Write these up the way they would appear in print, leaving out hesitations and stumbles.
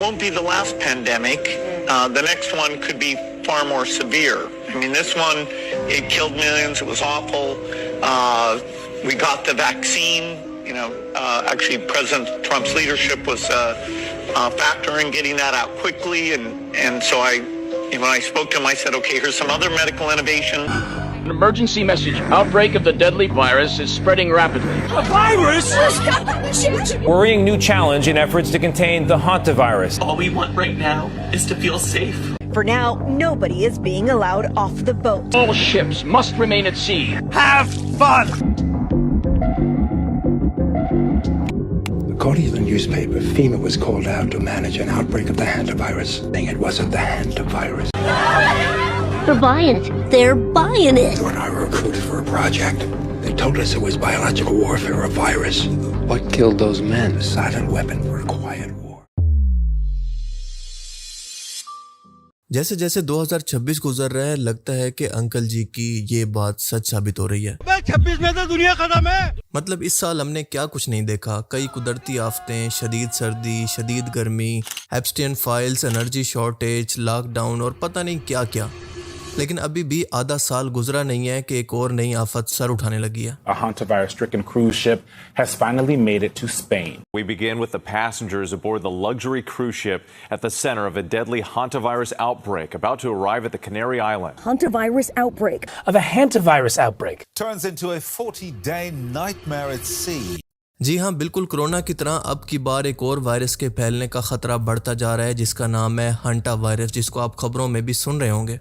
Won't be the last pandemic. The next one could be far more severe. I mean, this one, it killed millions. It was awful. We got the vaccine. Actually, President Trump's leadership was a factor in getting that out quickly. And so when I spoke to him, I said, okay, here's some other medical innovation. An emergency message. Outbreak of the deadly virus is spreading rapidly. A virus? Worrying new challenge in efforts to contain the hantavirus. All we want right now is to feel safe. For now, nobody is being allowed off the boat. All ships must remain at sea. Have fun! According to the newspaper, FEMA was called out to manage an outbreak of the hantavirus, saying it wasn't the hantavirus. They're buying it. They're buying it. They were not recruited for a project. They told us it was biological warfare, a virus. What killed those men? A silent weapon for a quiet war. जैसे जैसे 2026 गुजर रहा है, लगता है कि uncle जी की ये बात सच साबित हो रही है। 26 में तो दुनिया खत्म है। मतलब इस साल हमने क्या कुछ नहीं देखा। कई कुदरती आफतें, शदीद सर्दी, शदीद गर्मी, Epstein files, energy shortage, lockdown और पता नहीं क्या क्या। लेकिन अभी भी आधा साल गुजरा नहीं है कि एक और नई आफत सर उठाने लगी है। A hantavirus-stricken cruise ship has finally made it to Spain. We begin with the passengers aboard the luxury cruise ship at the center of a deadly hantavirus outbreak about to arrive at the Canary Islands. Hantavirus outbreak. Of a hantavirus outbreak. Turns into a 40-day nightmare at sea. जी हाँ, बिल्कुल corona की तरह अब की बार एक और virus के फैलने का खतरा बढ़ता जा रहा है, जिसका नाम है हंटा वायरस, जिसको आप खबरों में भी सुन रहे होंगे।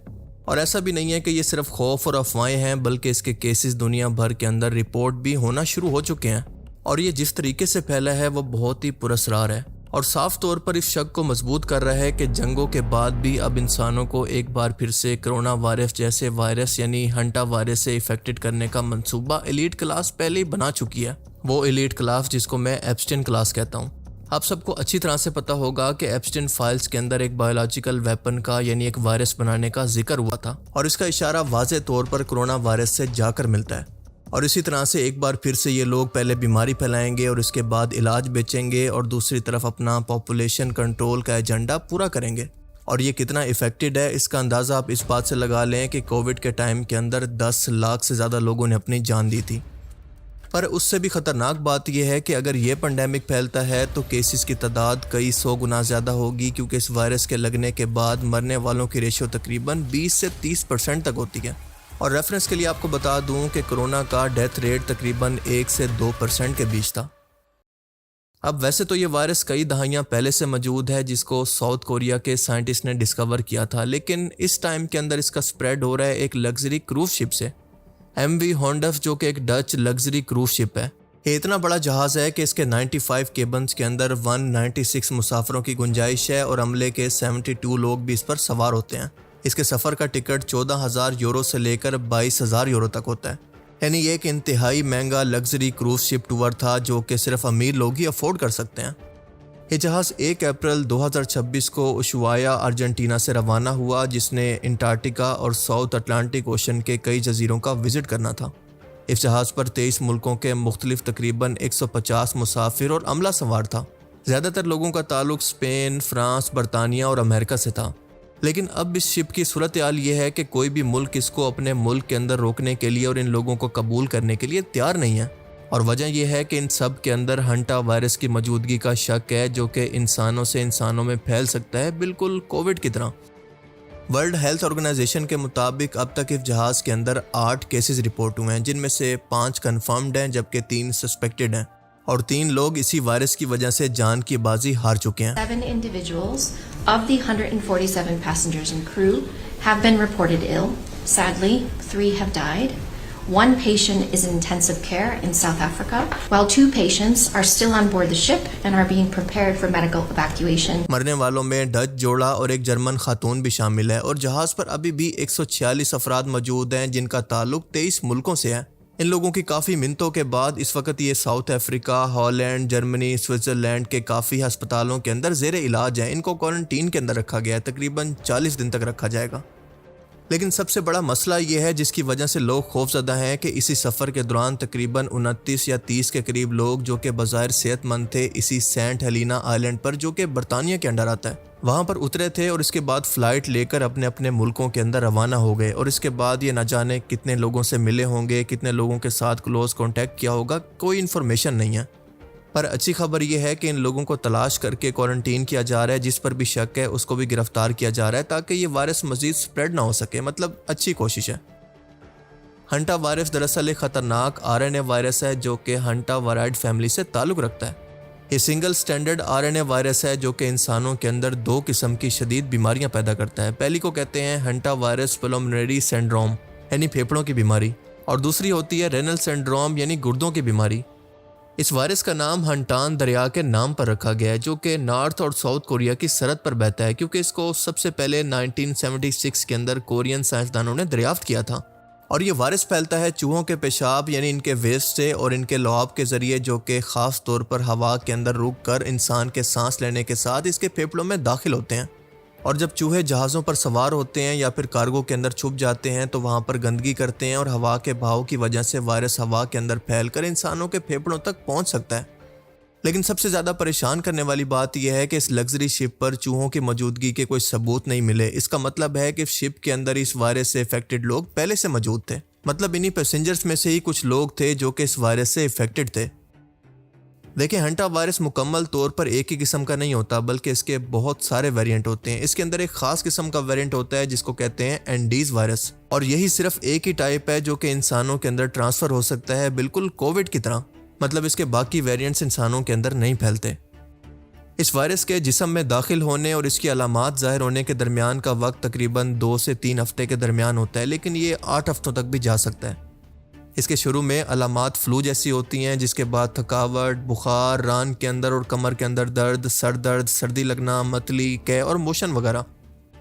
और ऐसा भी नहीं है कि ये सिर्फ खौफ और अफवाहें हैं, बल्कि इसके केसेस दुनिया भर के अंदर रिपोर्ट भी होना शुरू हो चुके हैं। और ये जिस तरीके से फैला है वो बहुत ही पुरस्कार है और साफ तौर पर इस शक को मजबूत कर रहा है कि जंगों के बाद भी अब इंसानों को एक बार फिर से कोरोना वायरस जैसे वायरस यानी हंटा वायरस से इफेक्टेड करने का मंसूबा एलीट क्लास पहले ही बना चुकी है। वो एलीट क्लास जिसको मैं एप्स्टीन क्लास कहता हूँ। आप सबको अच्छी तरह से पता होगा कि एप्स्टीन फाइल्स के अंदर एक बायोलॉजिकल वेपन का यानी एक वायरस बनाने का जिक्र हुआ था और इसका इशारा वाज़े तौर पर कोरोना वायरस से जाकर मिलता है। और इसी तरह से एक बार फिर से ये लोग पहले बीमारी फैलाएंगे और इसके बाद इलाज बेचेंगे और दूसरी तरफ अपना पॉपुलेशन कंट्रोल का एजेंडा पूरा करेंगे। और ये कितना इफेक्टेड है इसका अंदाज़ा आप इस बात से लगा लें कि कोविड के टाइम के अंदर 10 लाख से ज़्यादा लोगों ने अपनी जान दी थी। पर उससे भी ख़तरनाक बात यह है कि अगर ये पेंडेमिक फैलता है तो केसेस की तादाद कई 100 गुना ज़्यादा होगी, क्योंकि इस वायरस के लगने के बाद मरने वालों की रेशो तकरीबन 20 से 30% तक होती है। और रेफरेंस के लिए आपको बता दूं कि कोरोना का डेथ रेट तकरीबन 1 से 2% के बीच था। अब वैसे तो ये वायरस कई दहाइयाँ पहले से मौजूद है, जिसको साउथ कोरिया के साइंटिस्ट ने डिस्कवर किया था, लेकिन इस टाइम के अंदर इसका स्प्रेड हो रहा है एक लग्जरी क्रूज शिप से, MV होंडफ, जो कि एक डच लग्जरी क्रूज शिप है। ये इतना बड़ा जहाज़ है कि इसके 95 केबन्स के अंदर 196 मुसाफिरों की गुंजाइश है और अमले के 72 लोग भी इस पर सवार होते हैं। इसके सफ़र का टिकट 14,000 यूरो से लेकर 22,000 यूरो तक होता है। यानी ये एक इंतहाई महंगा लग्जरी क्रूज शिप टूर था जो कि सिर्फ अमीर लोग ही अफोर्ड कर सकते हैं। ये जहाज़ 1 अप्रैल 2026 को उशुआया अर्जेंटीना से रवाना हुआ, जिसने अंटार्कटिका और साउथ अटलांटिक ओशन के कई जजीरों का विजिट करना था। इस जहाज़ पर 23 मुल्कों के मुख्तलिफ तकरीबन 150 मुसाफिर और अमला सवार था। ज़्यादातर लोगों का ताल्लुक स्पेन, फ्रांस, बरतानिया और अमेरिका से था। लेकिन अब इस शिप की सूरत हाल ये है कि कोई भी मुल्क इसको अपने मुल्क के अंदर रोकने के लिए और इन लोगों को कबूल करने के लिए तैयार नहीं है। और वजह यह है कि इन सब के अंदर हंटा वायरस की मौजूदगी का शक है, जो कि इंसानों से इंसानों में फैल सकता है, बिल्कुल कोविड की तरह। वर्ल्ड हेल्थ ऑर्गेनाइजेशन के मुताबिक अब तक इस जहाज़ के अंदर 8 केसेस रिपोर्ट हुए हैं, जिनमें से 5 कन्फर्म्ड हैं जबकि 3 सस्पेक्टेड हैं और 3 लोग इसी वायरस की वजह से जान की बाजी हार चुके हैं। 7 individuals of the 147 passengers and crew have been reported ill. Sadly, 3 have died. 1 patient is in intensive care in South Africa, while 2 patients are still on board the ship and are being prepared for medical evacuation. मरने वालों में Dutch जोड़ा और एक German खातून भी शामिल है और जहाज़ पर अभी भी 146 अफराद मौजूद हैं, जिनका ताल्लुक 23 मुल्कों से है। इन लोगों की काफ़ी मिन्नतों के बाद इस वक्त ये south Africa, Holland, Germany, Switzerland के काफ़ी अस्पतालों के अंदर ज़ेरे इलाज हैं। इनको क्वारंटीन के अंदर रखा गया है, तकरीबन 40 दिन तक रखा जाएगा। लेकिन सबसे बड़ा मसला ये है जिसकी वजह से लोग खौफजदा हैं कि इसी सफ़र के दौरान तकरीबन 29 या 30 के करीब लोग जो कि बज़ाहिर सेहतमंद थे इसी सेंट हेलिना आइलैंड पर जो कि बरतानिया के अंडर आता है वहाँ पर उतरे थे और इसके बाद फ़्लाइट लेकर अपने अपने मुल्कों के अंदर रवाना हो गए और इसके बाद ये न जाने कितने लोगों से मिले होंगे, कितने लोगों के साथ क्लोज़ कॉन्टैक्ट किया होगा, कोई इन्फॉर्मेशन नहीं है। पर अच्छी खबर यह है कि इन लोगों को तलाश करके क्वारंटीन किया जा रहा है, जिस पर भी शक है उसको भी गिरफ्तार किया जा रहा है ताकि ये वायरस मजीद स्प्रेड ना हो सके। मतलब अच्छी कोशिश है। हंटा वायरस दरअसल एक ख़तरनाक RNA वायरस है जो कि हंटा वायराइड फैमिली से ताल्लुक़ रखता है। ये सिंगल स्टैंडर्ड RNA वायरस है जो कि इंसानों के अंदर 2 किस्म की शदीद बीमारियां पैदा करता है। पहली को कहते हैं हंटा वायरस पुल्मोनरी सिंड्रोम यानी फेफड़ों की बीमारी, और दूसरी होती है रेनल सिंड्रोम यानी गुर्दों की बीमारी। इस वायरस का नाम हंटान दरिया के नाम पर रखा गया है जो कि नॉर्थ और साउथ कोरिया की सरहद पर बहता है, क्योंकि इसको सबसे पहले 1976 के अंदर कोरियन साइंसदानों ने दरियाफ्त किया था। और ये वायरस फैलता है चूहों के पेशाब यानी इनके वेस्ट से और इनके लुआब के ज़रिए जो कि ख़ास तौर पर हवा के अंदर रुक कर इंसान के सांस लेने के साथ इसके फेफड़ों में दाखिल होते हैं। और जब चूहे जहाज़ों पर सवार होते हैं या फिर कार्गो के अंदर छुप जाते हैं तो वहाँ पर गंदगी करते हैं और हवा के बहाव की वजह से वायरस हवा के अंदर फैलकर इंसानों के फेफड़ों तक पहुँच सकता है। लेकिन सबसे ज़्यादा परेशान करने वाली बात यह है कि इस लग्जरी शिप पर चूहों की मौजूदगी के कोई सबूत नहीं मिले। इसका मतलब है कि शिप के अंदर इस वायरस से इफेक्टेड लोग पहले से मौजूद थे। मतलब इन्हीं पैसेंजर्स में से ही कुछ लोग थे जो कि इस वायरस से इफेक्टेड थे। देखिए, हंटा वायरस मुकम्मल तौर पर एक ही किस्म का नहीं होता बल्कि इसके बहुत सारे वेरिएंट होते हैं। इसके अंदर एक खास किस्म का वेरिएंट होता है जिसको कहते हैं एंडीज वायरस, और यही सिर्फ एक ही टाइप है जो कि इंसानों के अंदर ट्रांसफ़र हो सकता है, बिल्कुल कोविड की तरह। मतलब इसके बाकी वेरिएंट्स इंसानों के अंदर नहीं फैलते। इस वायरस के जिस्म में दाखिल होने और इसकी अलामात ज़ाहिर होने के दरमियान का वक्त तकरीबन 2 से 3 हफ्ते के दरमियान होता है, लेकिन ये 8 हफ्तों तक भी जा सकता है। इसके शुरू में अलामात फ्लू जैसी होती हैं, जिसके बाद थकावट, बुखार, रान के अंदर और कमर के अंदर दर्द, सर दर्द, सर्दी लगना, मतली, कै और मोशन वगैरह।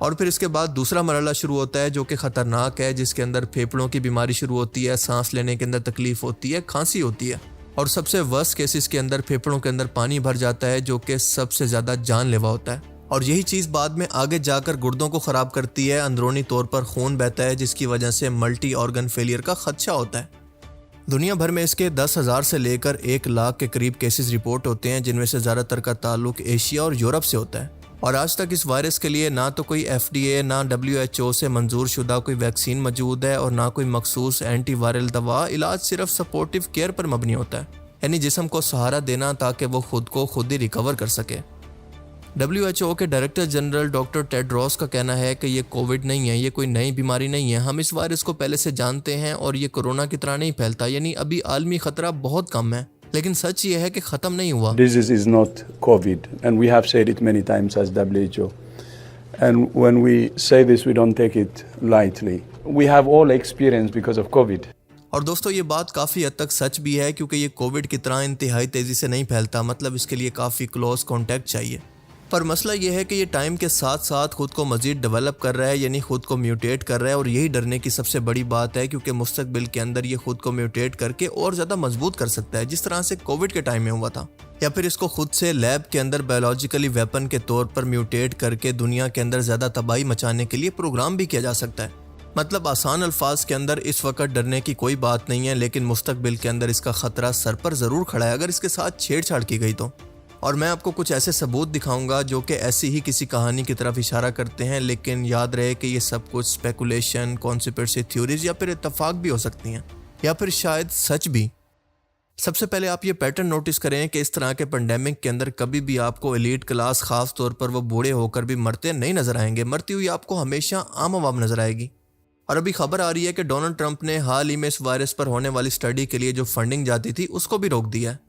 और फिर इसके बाद दूसरा मरहला शुरू होता है जो कि ख़तरनाक है, जिसके अंदर फेफड़ों की बीमारी शुरू होती है, सांस लेने के अंदर तकलीफ होती है, खांसी होती है, और सबसे वर्स्ट केसेस के अंदर फेफड़ों के अंदर पानी भर जाता है जो कि सबसे ज़्यादा जानलेवा होता है। और यही चीज़ बाद में आगे जाकर गुर्दों को ख़राब करती है। अंदरूनी तौर पर खून बहता है जिसकी वजह से मल्टी ऑर्गन फेलियर का खदशा होता है। दुनिया भर में इसके 10,000 से लेकर 1 लाख के करीब केसेस रिपोर्ट होते हैं, जिनमें से ज़्यादातर का ताल्लुक एशिया और यूरोप से होता है। और आज तक इस वायरस के लिए ना तो कोई FDA ना WHO से मंजूर शुदा कोई वैक्सीन मौजूद है और ना कोई मखसूस एंटी वायरल दवा। इलाज सिर्फ सपोर्टिव केयर पर मबनी होता है, यानी जिस्म को सहारा देना ताकि वो खुद को खुद ही रिकवर कर सके। WHO के डायरेक्टर जनरल डॉक्टर टेड्रोस का कहना है कि ये कोविड नहीं है, ये कोई नई बीमारी नहीं है। हम इस वायरस को पहले से जानते हैं और ये कोरोना की तरह नहीं फैलता, यानी अभी आलमी खतरा बहुत कम है। लेकिन सच ये है कि ख़त्म नहीं हुआ। This is not COVID and we have said it many times as WHO. And when we say this we don't take it lightly. We have all experience because of COVID. और दोस्तों, ये बात काफ़ी हद तक सच भी है क्योंकि ये कोविड की तरह इंतहाई तेज़ी से नहीं फैलता। मतलब इसके लिए काफ़ी क्लोज कॉन्टैक्ट चाहिए। पर मसला ये है कि ये टाइम के साथ साथ खुद को मज़ीद डेवलप कर रहा है, यानी खुद को म्यूटेट कर रहा है। और यही डरने की सबसे बड़ी बात है क्योंकि मुस्तकबिल के अंदर ये खुद को म्यूटेट करके और ज़्यादा मजबूत कर सकता है, जिस तरह से कोविड के टाइम में हुआ था। या फिर इसको खुद से लैब के अंदर बायोलॉजिकली वेपन के तौर पर म्यूटेट करके दुनिया के अंदर ज़्यादा तबाही मचाने के लिए प्रोग्राम भी किया जा सकता है। मतलब आसान अल्फाज के अंदर इस वक्त डरने की कोई बात नहीं है, लेकिन मुस्तकबिल के अंदर इसका ख़तरा सर पर ज़रूर खड़ा है अगर इसके साथ छेड़छाड़ की गई तो। और मैं आपको कुछ ऐसे सबूत दिखाऊंगा जो कि ऐसी ही किसी कहानी की तरफ इशारा करते हैं, लेकिन याद रहे कि ये सब कुछ स्पेकुलेशन, कॉन्स्पिरेसी थ्योरीज या फिर इत्तफाक भी हो सकती हैं, या फिर शायद सच भी। सबसे पहले आप ये पैटर्न नोटिस करें कि इस तरह के पेंडेमिक के अंदर कभी भी आपको एलीट क्लास, खास तौर पर वो बूढ़े होकर भी मरते नहीं नजर आएंगे। मरती हुई आपको हमेशा आम आवाम नजर आएगी। और अभी खबर आ रही है कि डोनाल्ड ट्रंप ने हाल ही में इस वायरस पर होने वाली स्टडी के लिए जो फंडिंग जाती थी उसको भी रोक दिया है।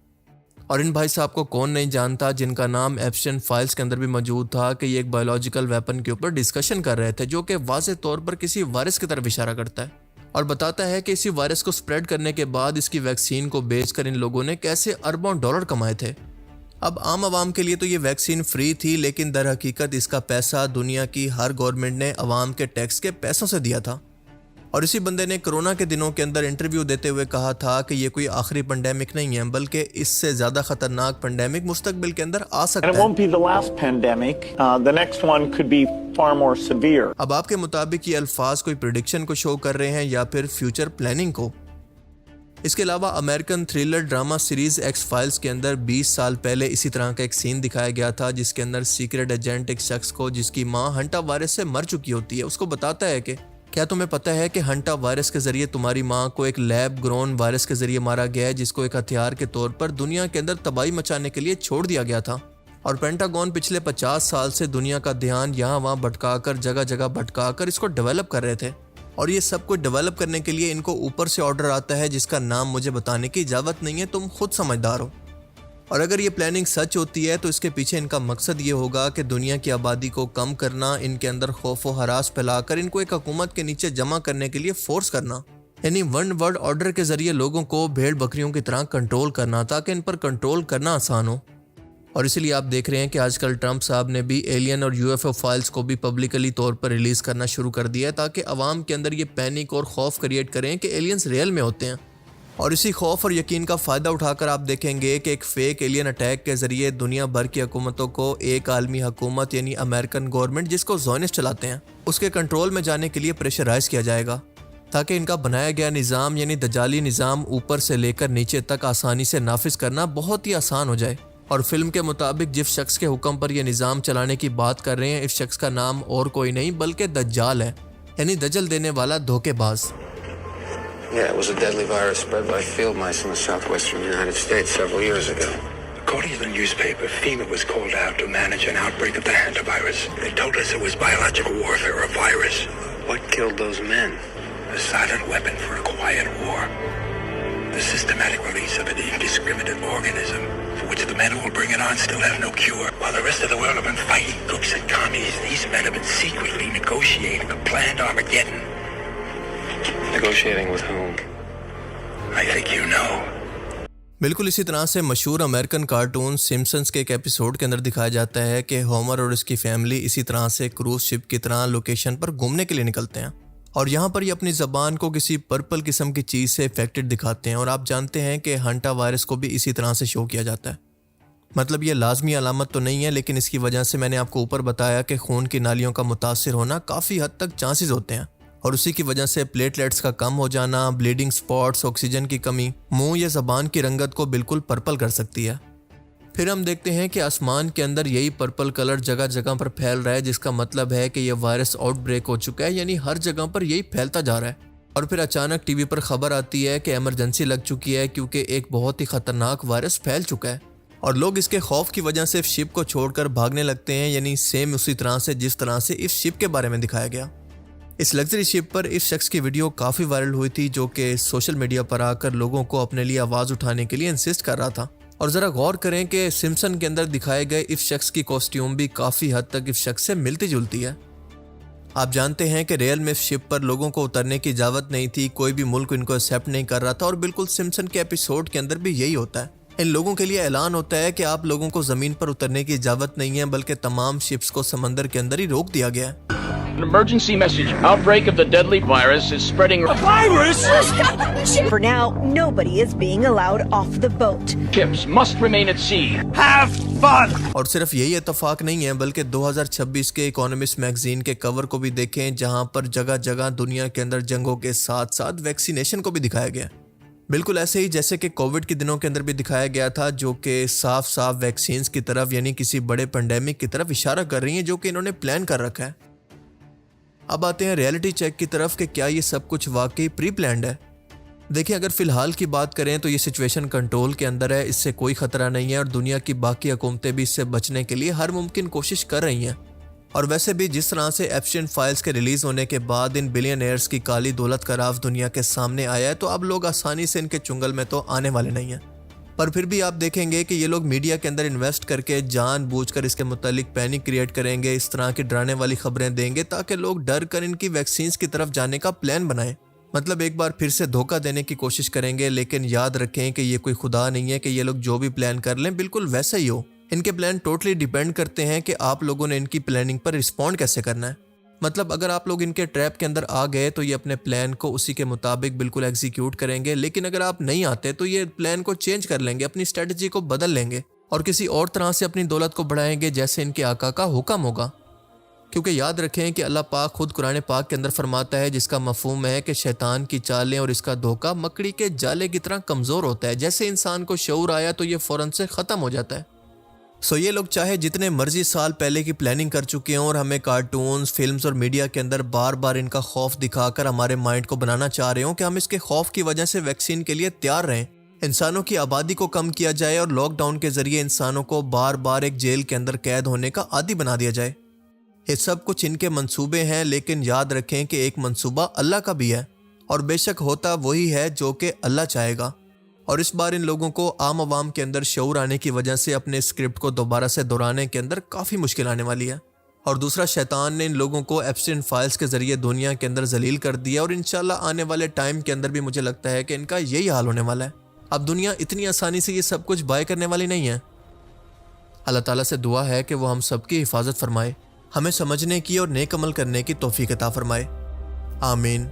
और इन भाई साहब को कौन नहीं जानता जिनका नाम एप्स्टाइन फाइल्स के अंदर भी मौजूद था कि ये एक बायोलॉजिकल वेपन के ऊपर डिस्कशन कर रहे थे जो कि वाज़ेह तौर पर किसी वायरस की तरफ इशारा करता है और बताता है कि इसी वायरस को स्प्रेड करने के बाद इसकी वैक्सीन को बेचकर इन लोगों ने कैसे अरबों डॉलर कमाए थे। अब आम आवाम के लिए तो ये वैक्सीन फ्री थी, लेकिन दर हकीकत इसका पैसा दुनिया की हर गवर्नमेंट ने अवाम के टैक्स के पैसों से दिया था। और इसी बंदे ने कोरोना के दिनों के अंदर इंटरव्यू देते हुए कहा था कि ये कोई आखिरी पेंडेमिक नहीं है, बल्कि इससे ज्यादा खतरनाक पेंडेमिक मुस्तकबिल के अंदर आ सकता And it है। won't be the last pandemic. The next one could be far more severe. अब आपके मुताबिक ये अल्फाज कोई प्रेडिक्शन को शो कर रहे हैं या फिर फ्यूचर प्लानिंग को? इसके अलावा American thriller drama series x files के अंदर 20 साल पहले इसी तरह का एक सीन दिखाया गया था, जिसके अंदर सीक्रेट एजेंट एक शख्स को जिसकी माँ हंटा वायरस से मर चुकी होती है उसको बताता है कि क्या तुम्हें पता है कि हंटा वायरस के जरिए तुम्हारी माँ को एक लैब ग्रोन वायरस के जरिए मारा गया है, जिसको एक हथियार के तौर पर दुनिया के अंदर तबाही मचाने के लिए छोड़ दिया गया था। और पेंटागन पिछले 50 साल से दुनिया का ध्यान यहाँ वहाँ भटकाकर जगह जगह भटकाकर इसको डेवलप कर रहे थे। और ये सब कुछ डेवलप करने के लिए इनको ऊपर से ऑर्डर आता है जिसका नाम मुझे बताने की इजाज़त नहीं है, तुम खुद समझदार हो। और अगर ये प्लानिंग सच होती है तो इसके पीछे इनका मकसद ये होगा कि दुनिया की आबादी को कम करना, इनके अंदर खौफ व हरास फैलाकर इनको एक हुकूमत के नीचे जमा करने के लिए फोर्स करना, यानी वन वर्ल्ड ऑर्डर के जरिए लोगों को भेड़ बकरियों की तरह कंट्रोल करना ताकि इन पर कंट्रोल करना आसान हो। और इसीलिए आप देख रहे हैं कि आजकल ट्रंप साहब ने भी एलियन और यूएफओ फाइल्स को भी पब्लिकली तौर पर रिलीज करना शुरू कर दिया है ताकि अवाम के अंदर ये पैनिक और खौफ क्रिएट करें कि एलियंस रियल में होते हैं। और इसी खौफ और यकीन का फ़ायदा उठाकर आप देखेंगे कि एक फेक एलियन अटैक के ज़रिए दुनिया भर की हुकूमतों को एक आलमी हुकूमत यानी अमेरिकन गवर्नमेंट जिसको ज़ोनिस्ट चलाते हैं उसके कंट्रोल में जाने के लिए प्रेशराइज किया जाएगा ताकि इनका बनाया गया निज़ाम यानी दजाली निज़ाम ऊपर से लेकर नीचे तक आसानी से नाफिज करना बहुत ही आसान हो जाए। और फिल्म के मुताबिक जिस शख्स के हुक्म पर यह निज़ाम चलाने की बात कर रहे हैं, इस शख्स का नाम और कोई नहीं बल्कि दज्जाल है, यानी दजल देने वाला धोखेबाज। Yeah, it was a deadly virus spread by field mice in the southwestern United States several years ago. According to the newspaper, FEMA was called out to manage an outbreak of the hantavirus. They told us it was biological warfare, a virus. What killed those men? A silent weapon for a quiet war. The systematic release of an indiscriminate organism for which the men who will bring it on still have no cure. While the rest of the world have been fighting crooks and commies, these men have been secretly negotiating a planned Armageddon. Negotiating with whom? I think you know. बिल्कुल इसी तरह से मशहूर American cartoon Simpson's के एक episode के अंदर दिखाया जाता है कि होमर और उसकी फैमिली इसी तरह से क्रूज शिप की तरह लोकेशन पर घूमने के लिए निकलते हैं और यहाँ पर ये अपनी ज़बान को किसी पर्पल किस्म की चीज़ से इफेक्टेड दिखाते हैं। और आप जानते हैं कि हंटा वायरस को भी इसी तरह से शो किया जाता है। मतलब ये लाजमी अलामत तो नहीं है, लेकिन इसकी वजह से मैंने आपको ऊपर बताया कि खून की नालियों का मुतासिर होना काफ़ी हद तक चांसेस होते हैं और उसी की वजह से प्लेटलेट्स का कम हो जाना, ब्लीडिंग स्पॉट्स, ऑक्सीजन की कमी मुंह या ज़बान की रंगत को बिल्कुल पर्पल कर सकती है। फिर हम देखते हैं कि आसमान के अंदर यही पर्पल कलर जगह जगह पर फैल रहा है, जिसका मतलब है कि यह वायरस आउटब्रेक हो चुका है, यानी हर जगह पर यही फैलता जा रहा है। और फिर अचानक टीवी पर खबर आती है कि इमरजेंसी लग चुकी है क्योंकि एक बहुत ही ख़तरनाक वायरस फैल चुका है और लोग इसके खौफ की वजह से शिप को छोड़कर भागने लगते हैं, यानी सेम उसी तरह से जिस तरह से इस शिप के बारे में दिखाया गया। इस लग्जरी शिप पर इस शख्स की वीडियो काफ़ी वायरल हुई थी जो कि सोशल मीडिया पर आकर लोगों को अपने लिए आवाज़ उठाने के लिए इंसिस्ट कर रहा था। और ज़रा गौर करें कि सिम्पसन के अंदर दिखाए गए इस शख्स की कॉस्ट्यूम भी काफ़ी हद तक इस शख्स से मिलती जुलती है। आप जानते हैं कि रियल में शिप पर लोगों को उतरने की इजाज़त नहीं थी, कोई भी मुल्क इनको एक्सेप्ट नहीं कर रहा था और बिल्कुल सिम्पसन के एपिसोड के अंदर भी यही होता है। इन लोगों के लिए ऐलान होता है कि आप लोगों को ज़मीन पर उतरने की इजाज़त नहीं है, बल्कि तमाम शिप्स को समंदर के अंदर ही रोक दिया गया है। An emergency message. Outbreak of the deadly virus is spreading. A virus? For now, nobody is being allowed off the boat. Ships must remain at sea. Have fun! और सिर्फ यही इत्तेफाक नहीं है, बल्कि 2026 के इकोनॉमिस्ट मैगजीन के कवर को भी देखें, जहां पर जगह जगह दुनिया के अंदर जंगों के साथ साथ वैक्सीनेशन को भी दिखाया गया। बिल्कुल ऐसे ही जैसे कि कोविड के दिनों के अंदर भी दिखाया गया था, जो कि साफ साफ वैक्सीन्स की तरफ यानी किसी बड़े पेंडेमिक की तरफ इशारा कर रही हैं, जो कि इन्होंने प्लान कर रखा है। अब आते हैं रियलिटी चेक की तरफ कि क्या ये सब कुछ वाकई प्री प्लान्ड है। देखिए, अगर फ़िलहाल की बात करें तो ये सिचुएशन कंट्रोल के अंदर है, इससे कोई ख़तरा नहीं है और दुनिया की बाकी हुकूमतें भी इससे बचने के लिए हर मुमकिन कोशिश कर रही हैं। और वैसे भी जिस तरह से एप्स्टाइन फाइल्स के रिलीज़ होने के बाद इन बिलियनर्स की काली दौलत का राज दुनिया के सामने आया है, तो अब लोग आसानी से इनके चुंगल में तो आने वाले नहीं हैं। पर फिर भी आप देखेंगे कि ये लोग मीडिया के अंदर इन्वेस्ट करके जानबूझकर इसके मुतालिक पैनिक क्रिएट करेंगे, इस तरह की डराने वाली खबरें देंगे ताकि लोग डर कर इनकी वैक्सीन्स की तरफ जाने का प्लान बनाएं। मतलब एक बार फिर से धोखा देने की कोशिश करेंगे, लेकिन याद रखें कि ये कोई खुदा नहीं है कि ये लोग जो भी प्लान कर लें बिल्कुल वैसा ही हो। इनके प्लान टोटली डिपेंड करते हैं कि आप लोगों ने इनकी प्लानिंग पर रिस्पॉन्ड कैसे करना है। मतलब अगर आप लोग इनके ट्रैप के अंदर आ गए तो ये अपने प्लान को उसी के मुताबिक बिल्कुल एग्जीक्यूट करेंगे, लेकिन अगर आप नहीं आते तो ये प्लान को चेंज कर लेंगे, अपनी स्ट्रेटजी को बदल लेंगे और किसी और तरह से अपनी दौलत को बढ़ाएंगे जैसे इनके आका का हुक्म होगा। क्योंकि याद रखें कि अल्लाह पाक खुद कुरान पाक के अंदर फरमाता है, जिसका मफहूम है कि शैतान की चालें और इसका धोखा मकड़ी के जाले की तरह कमज़ोर होता है, जैसे इंसान को शऊर आया तो ये फ़ौरन से ख़त्म हो जाता है। सो ये लोग चाहे जितने मर्जी साल पहले की प्लानिंग कर चुके हों और हमें कार्टून्स, फिल्म्स और मीडिया के अंदर बार बार इनका खौफ दिखाकर हमारे माइंड को बनाना चाह रहे हों कि हम इसके खौफ की वजह से वैक्सीन के लिए तैयार रहें, इंसानों की आबादी को कम किया जाए और लॉकडाउन के जरिए इंसानों को बार बार एक जेल के अंदर कैद होने का आदी बना दिया जाए। ये सब कुछ इनके मंसूबे हैं, लेकिन याद रखें कि एक मंसूबा अल्लाह का भी है और बेशक होता वही है जो कि अल्लाह चाहेगा। और इस बार इन लोगों को आम आवाम के अंदर शऊर आने की वजह से अपने स्क्रिप्ट को दोबारा से दोहराने के अंदर काफ़ी मुश्किल आने वाली है। और दूसरा, शैतान ने इन लोगों को एप्स्टीन फाइल्स के ज़रिए दुनिया के अंदर जलील कर दिया और इंशाल्लाह आने वाले टाइम के अंदर भी मुझे लगता है कि इनका यही हाल होने वाला है। अब दुनिया इतनी आसानी से ये सब कुछ बाय करने वाली नहीं है। अल्लाह ताला से दुआ है कि वो हम सबकी हिफाजत फरमाए, हमें समझने की और नेक अमल करने की तौफीक अता फरमाए। आमीन।